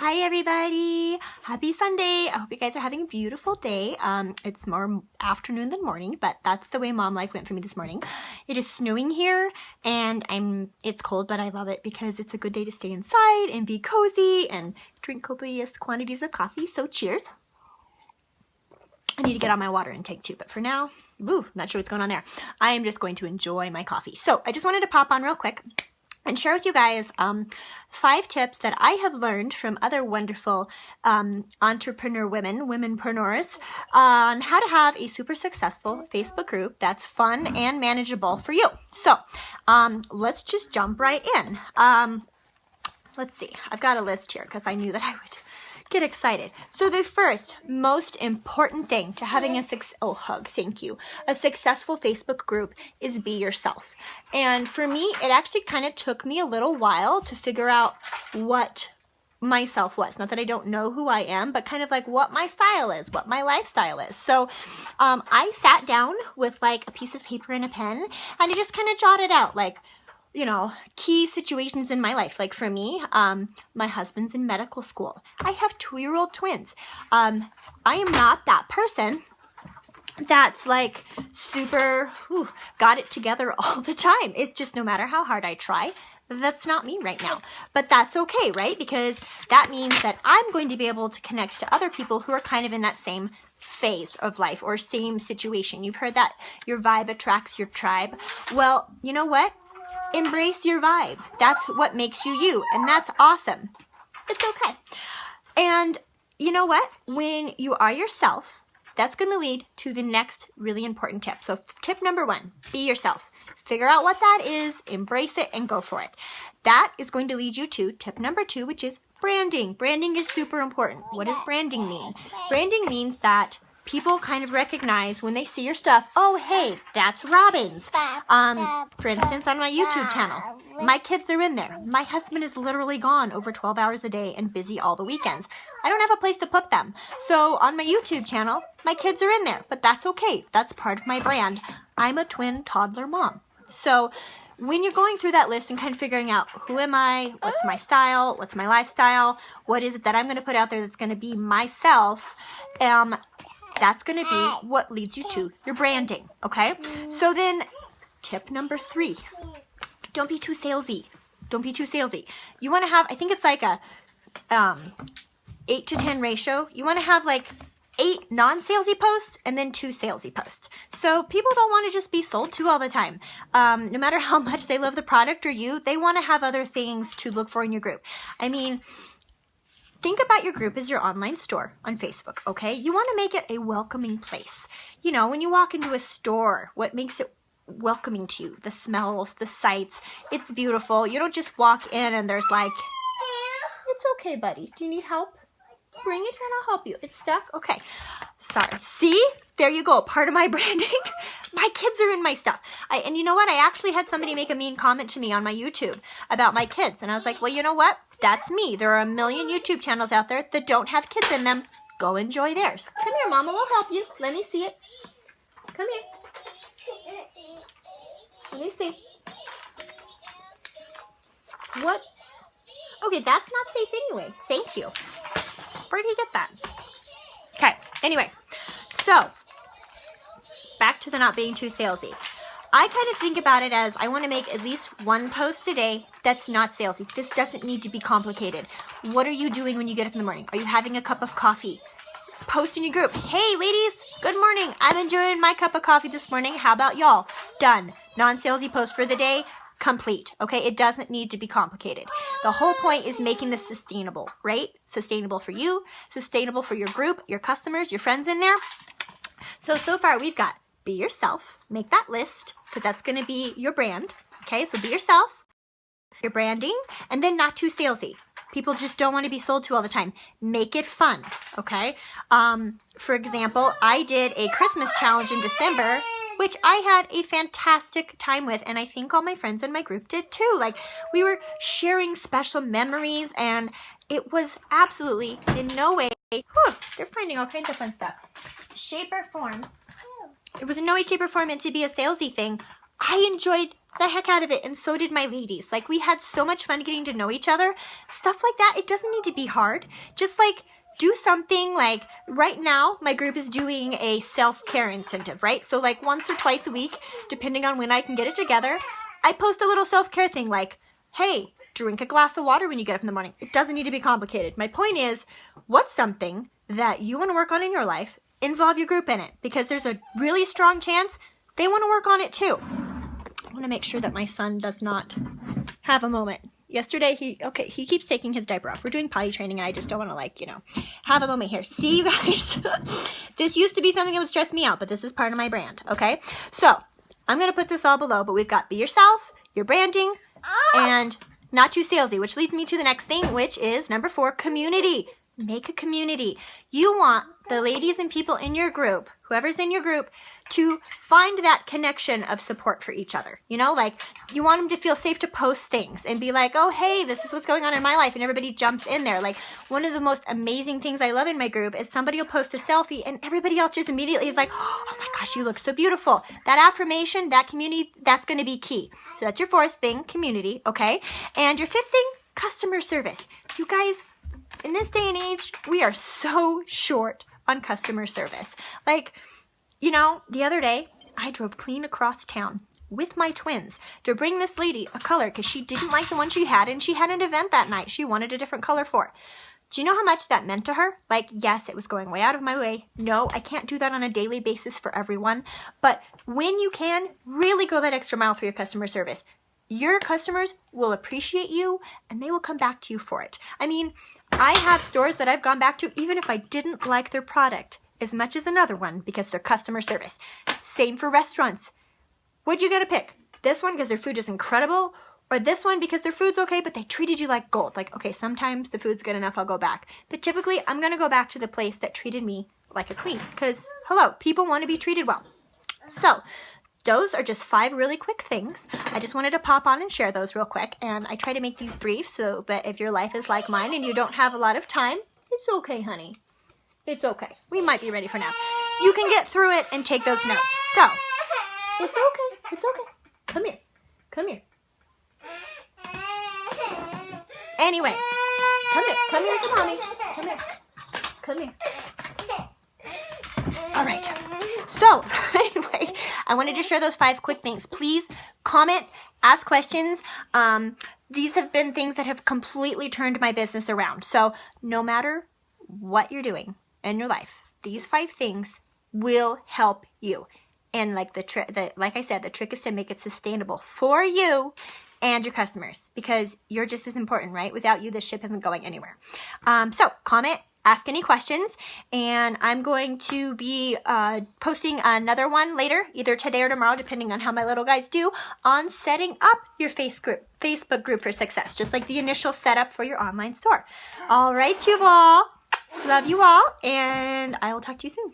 Hi everybody, happy Sunday. I hope you guys are having a beautiful day. It's more afternoon than morning, but that's the way mom life went for me this morning. It is snowing here and it's cold, but I love it because it's a good day to stay inside and be cozy and drink copious quantities of coffee. So cheers. I need to get on my water intake too, but for now, not sure what's going on there. I am just going to enjoy my coffee. So I just wanted to pop on real quick and share with you guys 5 tips that I have learned from other wonderful entrepreneur womenpreneurs on how to have a super successful Facebook group that's fun and manageable for you. So let's just jump right in. Let's see. I've got a list here because I knew that I would get excited. So the first most important thing to having a successful Facebook group is be yourself. And for me, it actually kind of took me a little while to figure out what myself was. Not that I don't know who I am, but kind of like what my style is, what my lifestyle is. So I sat down with like a piece of paper and a pen and I just kind of jotted out like, you know, key situations in my life. Like for me, my husband's in medical school. I have 2-year-old twins. I am not that person that's like super, got it together all the time. It's just no matter how hard I try, that's not me right now. But that's okay, right? Because that means that I'm going to be able to connect to other people who are kind of in that same phase of life or same situation. You've heard that your vibe attracts your tribe. Well, you know what? Embrace your vibe. That's what makes you you, and that's awesome. It's okay. And you know what? When you are yourself, that's going to lead to the next really important tip. So tip number 1, be yourself. Figure out what that is, embrace it, and go for it. That is going to lead you to tip number 2, which is branding. Branding is super important. What does branding mean? Branding means that people kind of recognize when they see your stuff, oh, hey, that's Robin's. For instance, on my YouTube channel, my kids are in there. My husband is literally gone over 12 hours a day and busy all the weekends. I don't have a place to put them. So on my YouTube channel, my kids are in there, but that's okay. That's part of my brand. I'm a twin toddler mom. So when you're going through that list and kind of figuring out who am I, what's my style, what's my lifestyle, what is it that I'm going to put out there that's going to be myself, that's going to be what leads you to your branding, okay? So then tip number 3, don't be too salesy. Don't be too salesy. You want to have, I think it's like a 8 to 10 ratio. You want to have like 8 non-salesy posts and then 2 salesy posts. So people don't want to just be sold to all the time. No matter how much they love the product or you, they want to have other things to look for in your group. I mean, think about your group as your online store on Facebook, okay? You want to make it a welcoming place. You know, when you walk into a store, what makes it welcoming to you? The smells, the sights. It's beautiful. You don't just walk in and there's like, it's okay, buddy. Do you need help? Bring it here and I'll help you. It's stuck? Okay. Sorry. See? There you go. Part of my branding. My kids are in my stuff. And you know what? I actually had somebody make a mean comment to me on my YouTube about my kids. And I was like, well, you know what? That's me. There are a million YouTube channels out there that don't have kids in them. Go enjoy theirs. Come here, Mama. We'll help you. Let me see it. Come here. Let me see. What? Okay, that's not safe anyway. Thank you. Where did he get that? Okay, anyway. So, back to the not being too salesy. I kind of think about it as I want to make at least 1 post a day that's not salesy. This doesn't need to be complicated. What are you doing when you get up in the morning? Are you having a cup of coffee? Post in your group. Hey, ladies, good morning. I'm enjoying my cup of coffee this morning. How about y'all? Done. Non-salesy post for the day. Complete. Okay, it doesn't need to be complicated. The whole point is making this sustainable, right? Sustainable for you, sustainable for your group, your customers, your friends in there. So far we've got be yourself, make that list, because that's going to be your brand. Okay, so be yourself, your branding, and then not too salesy. People just don't want to be sold to all the time. Make it fun, okay? For example, I did a Christmas challenge in December, which I had a fantastic time with, and I think all my friends in my group did too. Like, we were sharing special memories, and it was absolutely in no way, they're finding all kinds of fun stuff, shape or form. It was in no way, shape, or form meant to be a salesy thing. I enjoyed the heck out of it, and so did my ladies. Like, we had so much fun getting to know each other. Stuff like that, it doesn't need to be hard. Just like, do something. Like, right now, my group is doing a self-care incentive, right? So like once or twice a week, depending on when I can get it together, I post a little self-care thing like, hey, drink a glass of water when you get up in the morning. It doesn't need to be complicated. My point is, what's something that you want to work on in your life? Involve your group in it, because there's a really strong chance they want to work on it too. I want to make sure that my son does not have a moment. Yesterday, he keeps taking his diaper off. We're doing potty training, and I just don't want to, have a moment here. See, you guys? This used to be something that would stress me out, but this is part of my brand, okay? So, I'm going to put this all below, but we've got be yourself, your branding, and not too salesy, which leads me to the next thing, which is number 4, community. Make a community. You want the ladies and people in your group, whoever's in your group, to find that connection of support for each other. Like, you want them to feel safe to post things and be like, oh, hey, this is what's going on in my life, and everybody jumps in there. Like, one of the most amazing things I love in my group is somebody will post a selfie and everybody else just immediately is like, oh my gosh, you look so beautiful. That affirmation, that community, that's going to be key. So that's your 4th thing, community, okay? And your 5th thing, customer service. You guys, in this day and age, we are so short on customer service. Like, the other day, I drove clean across town with my twins to bring this lady a color because she didn't like the one she had, and she had an event that night she wanted a different color for. Do you know how much that meant to her? Like, yes, it was going way out of my way. No, I can't do that on a daily basis for everyone. But when you can, really go that extra mile for your customer service. Your customers will appreciate you, and they will come back to you for it. I mean, I have stores that I've gone back to even if I didn't like their product as much as another one because their customer service. Same for restaurants. What you gotta pick? This one because their food is incredible, or this one because their food's okay, but they treated you like gold. Like, okay, sometimes the food's good enough, I'll go back. But typically, I'm gonna go back to the place that treated me like a queen. Because, hello, people want to be treated well. So, those are just 5 really quick things. I just wanted to pop on and share those real quick. And I try to make these brief so that if your life is like mine and you don't have a lot of time, it's okay, honey. It's okay. We might be ready for nap. You can get through it and take those notes. So, it's okay. It's okay. Come here. Come here. Anyway, come here. Come here to mommy. Come here. Come here. All right. So, anyway, I wanted to share those 5 quick things. Please comment, ask questions. These have been things that have completely turned my business around. So, no matter what you're doing in your life, these 5 things will help you. And like like I said, the trick is to make it sustainable for you and your customers, because you're just as important, right? Without you, this ship isn't going anywhere. So comment, ask any questions, and I'm going to be posting another one later, either today or tomorrow, depending on how my little guys do, on setting up your Facebook group for success, just like the initial setup for your online store. All right, you all. Love you all, and I will talk to you soon.